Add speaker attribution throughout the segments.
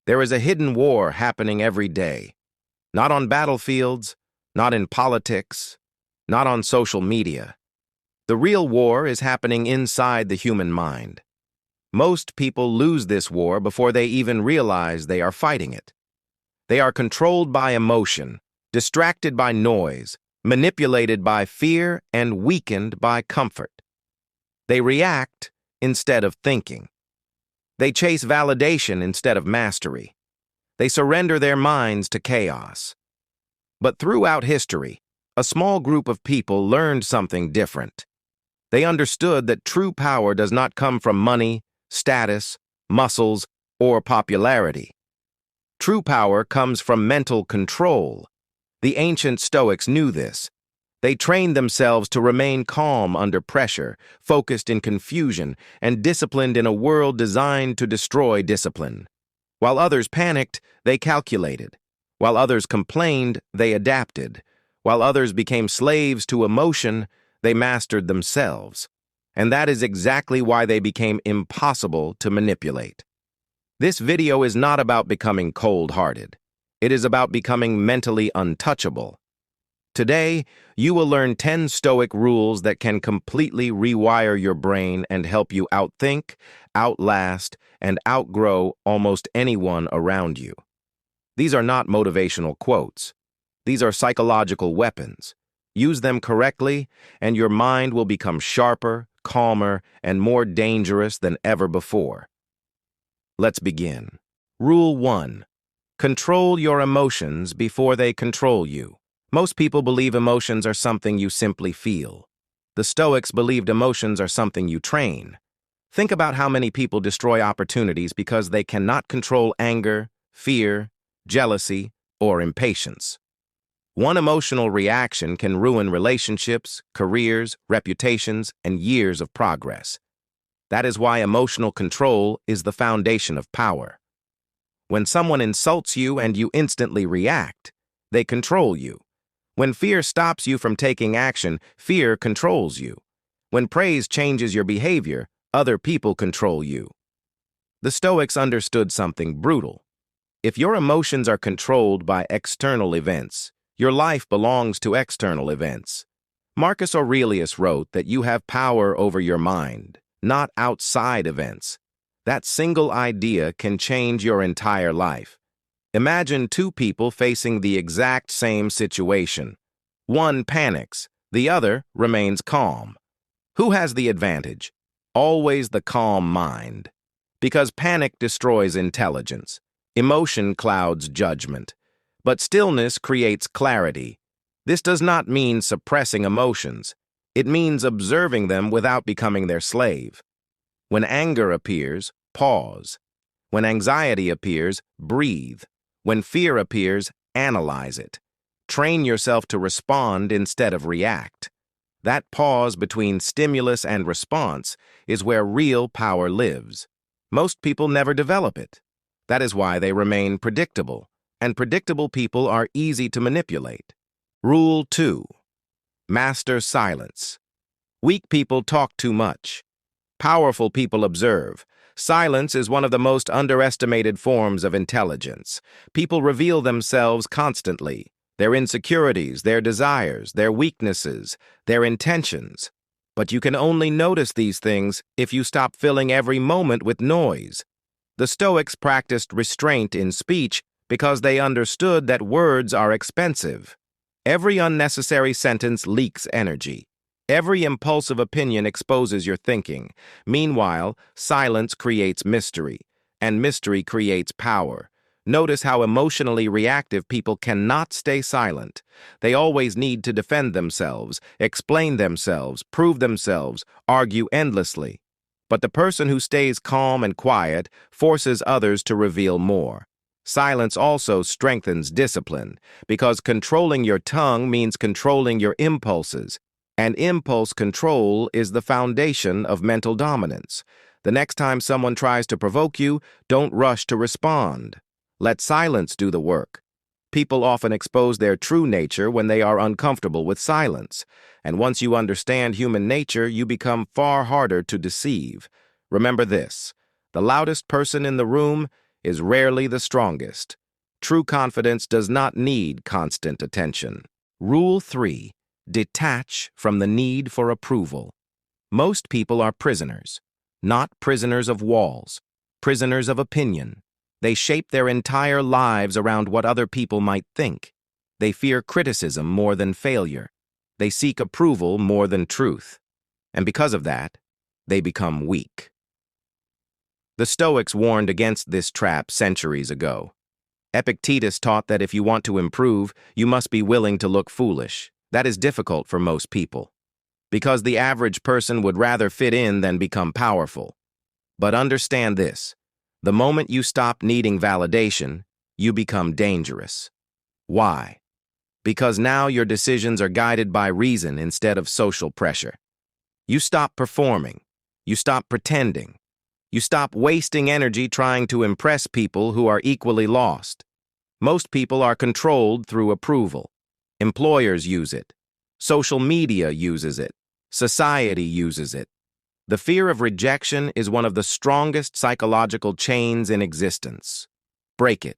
Speaker 1: There is a hidden war happening every day. Not on battlefields, not in politics, not on social media. The real war is happening inside the human mind. Most people lose this war before they even realize they are fighting it. They are controlled by emotion, distracted by noise, manipulated by fear, and weakened by comfort. They react instead of thinking. They chase validation instead of mastery. They surrender their minds to chaos. But throughout history, a small group of people learned something different. They understood that true power does not come from money, status, muscles, or popularity. True power comes from mental control. The ancient Stoics knew this. They trained themselves to remain calm under pressure, focused in confusion, and disciplined in a world designed to destroy discipline. While others panicked, they calculated. While others complained, they adapted. While others became slaves to emotion, they mastered themselves. And that is exactly why they became impossible to manipulate. This video is not about becoming cold-hearted. It is about becoming mentally untouchable. Today, you will learn 10 Stoic rules that can completely rewire your brain and help you outthink, outlast, and outgrow almost anyone around you. These are not motivational quotes. These are psychological weapons. Use them correctly, and your mind will become sharper, calmer, and more dangerous than ever before. Let's begin. Rule 1. Control your emotions before they control you. Most people believe emotions are something you simply feel. The Stoics believed emotions are something you train. Think about how many people destroy opportunities because they cannot control anger, fear, jealousy, or impatience. One emotional reaction can ruin relationships, careers, reputations, and years of progress. That is why emotional control is the foundation of power. When someone insults you and you instantly react, they control you. When fear stops you from taking action, fear controls you. When praise changes your behavior, other people control you. The Stoics understood something brutal. If your emotions are controlled by external events, your life belongs to external events. Marcus Aurelius wrote that you have power over your mind, not outside events. That single idea can change your entire life. Imagine two people facing the exact same situation. One panics, the other remains calm. Who has the advantage? Always the calm mind. Because panic destroys intelligence. Emotion clouds judgment. But stillness creates clarity. This does not mean suppressing emotions. It means observing them without becoming their slave. When anger appears, pause. When anxiety appears, breathe. When fear appears, analyze it. Train yourself to respond instead of react. That pause between stimulus and response is where real power lives. Most people never develop it. That is why they remain predictable, and predictable people are easy to manipulate. Rule 2. Master silence. Weak people talk too much. Powerful people observe. Silence is one of the most underestimated forms of intelligence. People reveal themselves constantly, their insecurities, their desires, their weaknesses, their intentions. But you can only notice these things if you stop filling every moment with noise. The Stoics practiced restraint in speech because they understood that words are expensive. Every unnecessary sentence leaks energy. Every impulsive opinion exposes your thinking. Meanwhile, silence creates mystery, and mystery creates power. Notice how emotionally reactive people cannot stay silent. They always need to defend themselves, explain themselves, prove themselves, argue endlessly. But the person who stays calm and quiet forces others to reveal more. Silence also strengthens discipline, because controlling your tongue means controlling your impulses. And impulse control is the foundation of mental dominance. The next time someone tries to provoke you, don't rush to respond. Let silence do the work. People often expose their true nature when they are uncomfortable with silence. And once you understand human nature, you become far harder to deceive. Remember this: the loudest person in the room is rarely the strongest. True confidence does not need constant attention. Rule 3. Detach from the need for approval. Most people are prisoners, not prisoners of walls, prisoners of opinion. They shape their entire lives around what other people might think. They fear criticism more than failure. They seek approval more than truth. And because of that, they become weak. The Stoics warned against this trap centuries ago. Epictetus taught that if you want to improve, you must be willing to look foolish. That is difficult for most people, because the average person would rather fit in than become powerful. But understand this: the moment you stop needing validation, you become dangerous. Why? Because now your decisions are guided by reason instead of social pressure. You stop performing. You stop pretending. You stop wasting energy trying to impress people who are equally lost. Most people are controlled through approval. Employers use it. Social media uses it. Society uses it. The fear of rejection is one of the strongest psychological chains in existence. Break it.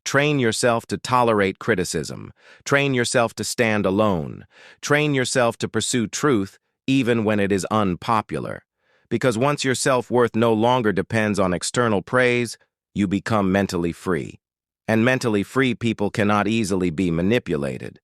Speaker 1: Train yourself to tolerate criticism. Train yourself to stand alone. Train yourself to pursue truth even when it is unpopular. Because once your self-worth no longer depends on external praise, you become mentally free. And mentally free people cannot easily be manipulated.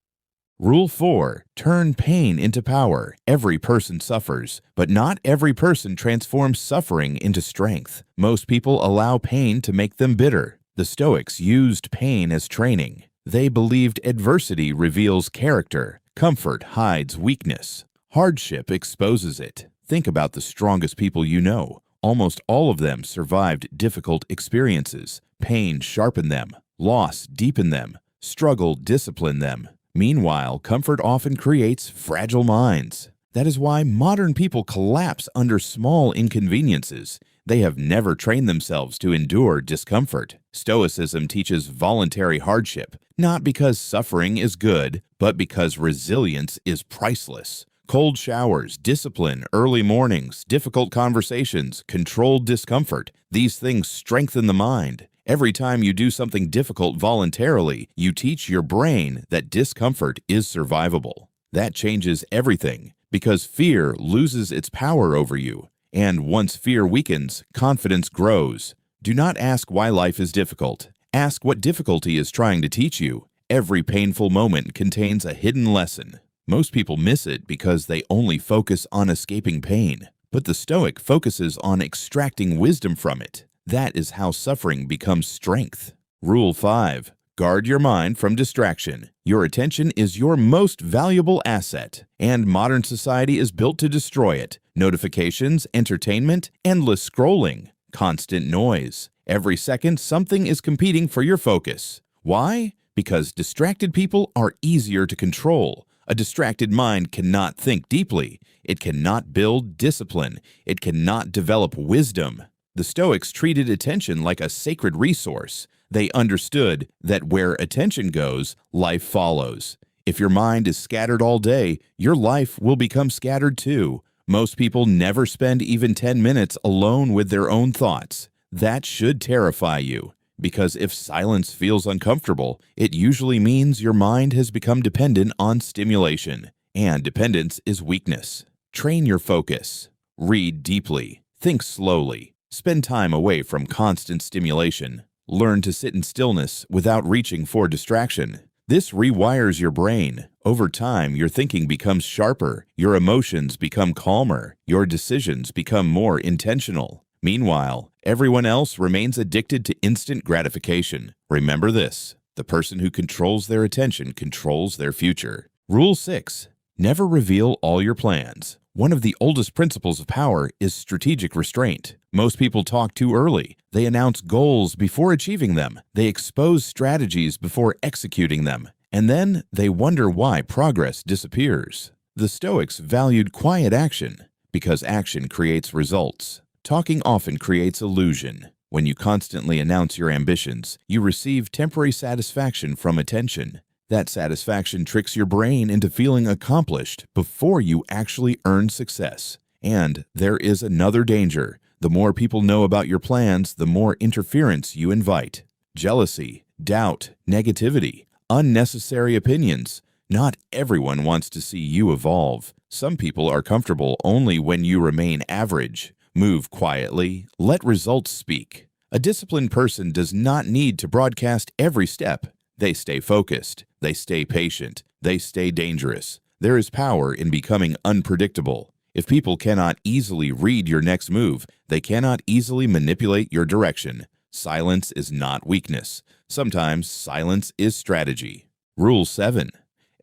Speaker 2: Rule 4. Turn pain into power. Every person suffers, but not every person transforms suffering into strength. Most people allow pain to make them bitter. The Stoics used pain as training. They believed adversity reveals character. Comfort hides weakness. Hardship exposes it. Think about the strongest people you know. Almost all of them survived difficult experiences. Pain sharpened them. Loss deepened them. Struggle disciplined them. Meanwhile, comfort often creates fragile minds. That is why modern people collapse under small inconveniences. They have never trained themselves to endure discomfort. Stoicism teaches voluntary hardship, not because suffering is good, but because resilience is priceless. Cold showers, discipline, early mornings, difficult conversations, controlled discomfort. These things strengthen the mind. Every time you do something difficult voluntarily, you teach your brain that discomfort is survivable. That changes everything, because fear loses its power over you. And once fear weakens, confidence grows. Do not ask why life is difficult. Ask what difficulty is trying to teach you. Every painful moment contains a hidden lesson. Most people miss it because they only focus on escaping pain. But the Stoic focuses on extracting wisdom from it. That is how suffering becomes strength. Rule 5. Guard your mind from distraction. Your attention is your most valuable asset, and modern society is built to destroy it. Notifications, entertainment, endless scrolling, constant noise. Every second, something is competing for your focus. Why? Because distracted people are easier to control. A distracted mind cannot think deeply. It cannot build discipline. It cannot develop wisdom. The Stoics treated attention like a sacred resource. They understood that where attention goes, life follows. If your mind is scattered all day, your life will become scattered too. Most people never spend even 10 minutes alone with their own thoughts. That should terrify you, because if silence feels uncomfortable, it usually means your mind has become dependent on stimulation, and dependence is weakness. Train your focus. Read deeply. Think slowly. Spend time away from constant stimulation. Learn to sit in stillness without reaching for distraction. This rewires your brain. Over time, your thinking becomes sharper, your emotions become calmer, your decisions become more intentional. Meanwhile, everyone else remains addicted to instant gratification. Remember this: the person who controls their attention controls their future. Rule 6. Never reveal all your plans. One of the oldest principles of power is strategic restraint. Most people talk too early. They announce goals before achieving them. They expose strategies before executing them. And then they wonder why progress disappears. The Stoics valued quiet action because action creates results. Talking often creates illusion. When you constantly announce your ambitions, you receive temporary satisfaction from attention. That satisfaction tricks your brain into feeling accomplished before you actually earn success. And there is another danger. The more people know about your plans, the more interference you invite. Jealousy, doubt, negativity, unnecessary opinions. Not everyone wants to see you evolve. Some people are comfortable only when you remain average. Move quietly, let results speak. A disciplined person does not need to broadcast every step. They stay focused, they stay patient, they stay dangerous. There is power in becoming unpredictable. If people cannot easily read your next move, they cannot easily manipulate your direction. Silence is not weakness. Sometimes silence is strategy. Rule 7.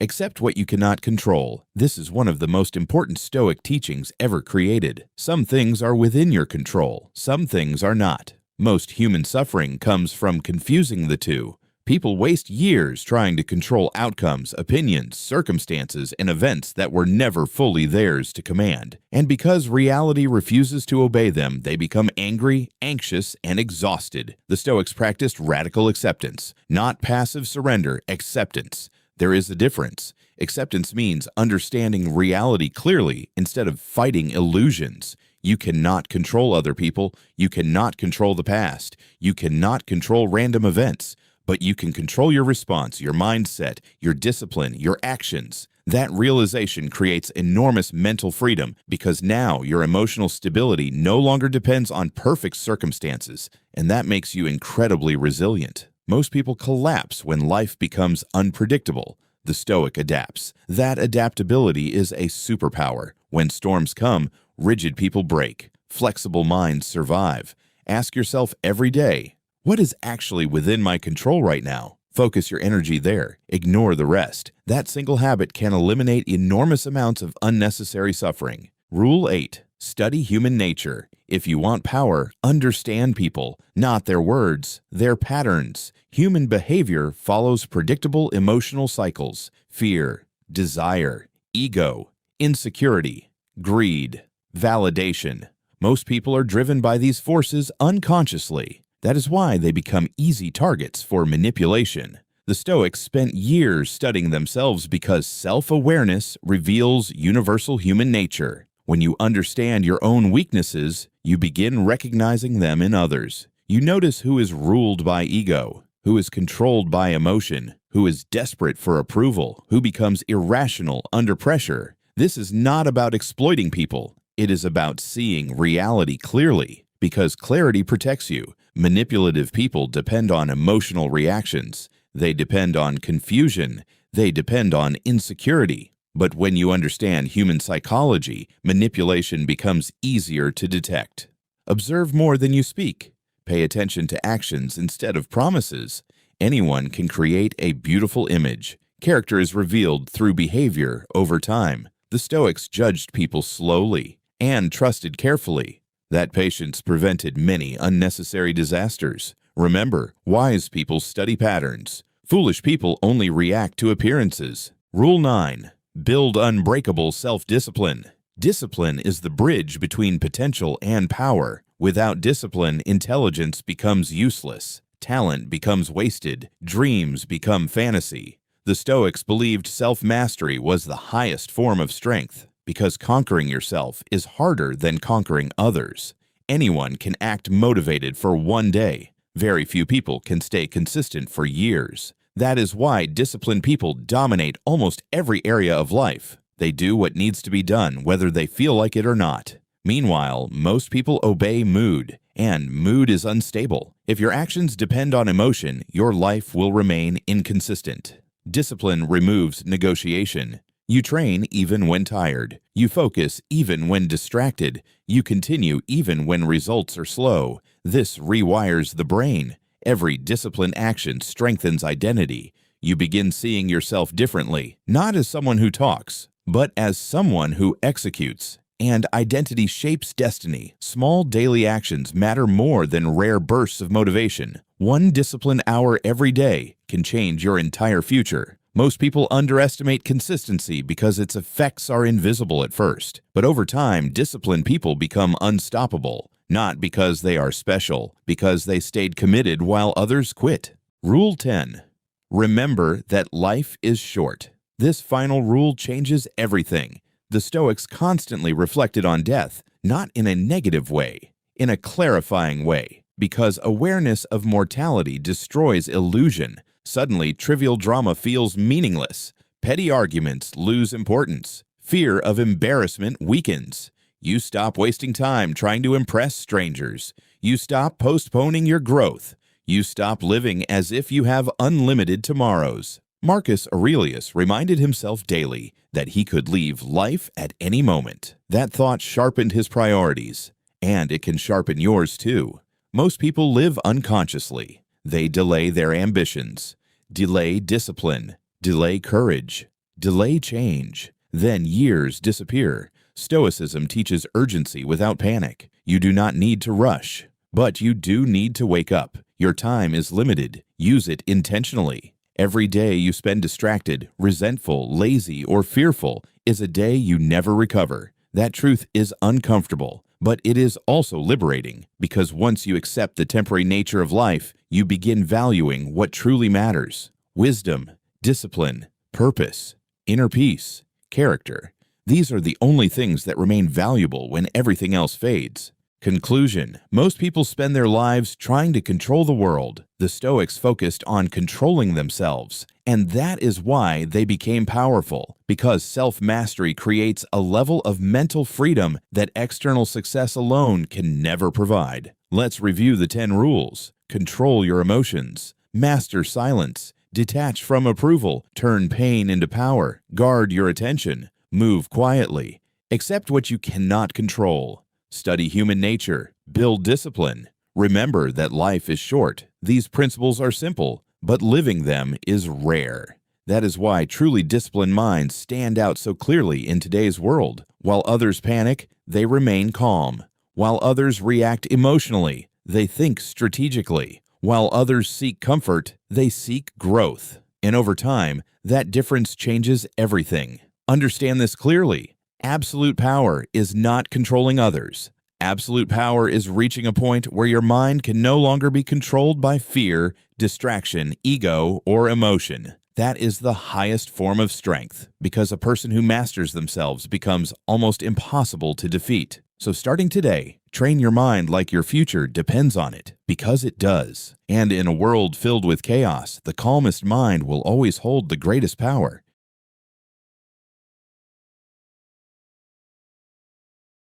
Speaker 2: Accept what you cannot control. This is one of the most important Stoic teachings ever created. Some things are within your control, some things are not. Most human suffering comes from confusing the two. People waste years trying to control outcomes, opinions, circumstances, and events that were never fully theirs to command. And because reality refuses to obey them, they become angry, anxious, and exhausted. The Stoics practiced radical acceptance, not passive surrender, acceptance. There is a difference. Acceptance means understanding reality clearly instead of fighting illusions. You cannot control other people. You cannot control the past. You cannot control random events. But you can control your response, your mindset, your discipline, your actions. That realization creates enormous mental freedom because now your emotional stability no longer depends on perfect circumstances, and that makes you incredibly resilient. Most people collapse when life becomes unpredictable. The Stoic adapts. That adaptability is a superpower. When storms come, rigid people break. Flexible minds survive. Ask yourself every day, what is actually within my control right now? Focus your energy there. Ignore the rest. That single habit can eliminate enormous amounts of unnecessary suffering. Rule 8. Study human nature. If you want power, understand people, not their words, their patterns. Human behavior follows predictable emotional cycles: fear, desire, ego, insecurity, greed, validation. Most people are driven by these forces unconsciously. That is why they become easy targets for manipulation. The Stoics spent years studying themselves because self-awareness reveals universal human nature. When you understand your own weaknesses, you begin recognizing them in others. You notice who is ruled by ego, who is controlled by emotion, who is desperate for approval, who becomes irrational under pressure. This is not about exploiting people. It is about seeing reality clearly, because clarity protects you. Manipulative people depend on emotional reactions. They depend on confusion. They depend on insecurity. But when you understand human psychology, manipulation becomes easier to detect. Observe more than you speak. Pay attention to actions instead of promises. Anyone can create a beautiful image. Character is revealed through behavior over time. The Stoics judged people slowly and trusted carefully. That patience prevented many unnecessary disasters. Remember, wise people study patterns. Foolish people only react to appearances. Rule 9. Build unbreakable self-discipline. Discipline is the bridge between potential and power. Without discipline, intelligence becomes useless. Talent becomes wasted. Dreams become fantasy. The Stoics believed self-mastery was the highest form of strength, because conquering yourself is harder than conquering others. Anyone can act motivated for one day. Very few people can stay consistent for years. That is why disciplined people dominate almost every area of life. They do what needs to be done, whether they feel like it or not. Meanwhile, most people obey mood, and mood is unstable. If your actions depend on emotion, your life will remain inconsistent. Discipline removes negotiation. You train even when tired. You focus even when distracted. You continue even when results are slow. This rewires the brain. Every disciplined action strengthens identity. You begin seeing yourself differently, not as someone who talks, but as someone who executes. And identity shapes destiny. Small daily actions matter more than rare bursts of motivation. One disciplined hour every day can change your entire future. Most people underestimate consistency because its effects are invisible at first. But over time, disciplined people become unstoppable, not because they are special, because they stayed committed while others quit. Rule 10. Remember that life is short. This final rule changes everything. The Stoics constantly reflected on death, not in a negative way, in a clarifying way, because awareness of mortality destroys illusion. Suddenly, trivial drama feels meaningless. Petty arguments lose importance. Fear of embarrassment weakens. You stop wasting time trying to impress strangers. You stop postponing your growth. You stop living as if you have unlimited tomorrows. Marcus Aurelius reminded himself daily that he could leave life at any moment. That thought sharpened his priorities, and it can sharpen yours too. Most people live unconsciously. They delay their ambitions, delay discipline, delay courage, delay change. Then years disappear. Stoicism teaches urgency without panic. You do not need to rush, but you do need to wake up. Your time is limited. Use it intentionally. Every day you spend distracted, resentful, lazy, or fearful is a day you never recover. That truth is uncomfortable, but it is also liberating, because once you accept the temporary nature of life, you begin valuing what truly matters: wisdom, discipline, purpose, inner peace, character. These are the only things that remain valuable when everything else fades. Conclusion: most people spend their lives trying to control the world. The Stoics focused on controlling themselves, and that is why they became powerful, because self-mastery creates a level of mental freedom that external success alone can never provide. Let's review the 10 rules. Control your emotions. Master silence. Detach from approval. Turn pain into power. Guard your attention. Move quietly. Accept what you cannot control. Study human nature. Build discipline. Remember that life is short. These principles are simple, but living them is rare. That is why truly disciplined minds stand out so clearly in today's world. While others panic, they remain calm. While others react emotionally, they think strategically. While others seek comfort, they seek growth. And over time, that difference changes everything. Understand this clearly. Absolute power is not controlling others. Absolute power is reaching a point where your mind can no longer be controlled by fear, distraction, ego, or emotion. That is the highest form of strength, because a person who masters themselves becomes almost impossible to defeat. So starting today, train your mind like your future depends on it, because it does. And in a world filled with chaos, the calmest mind will always hold the greatest power.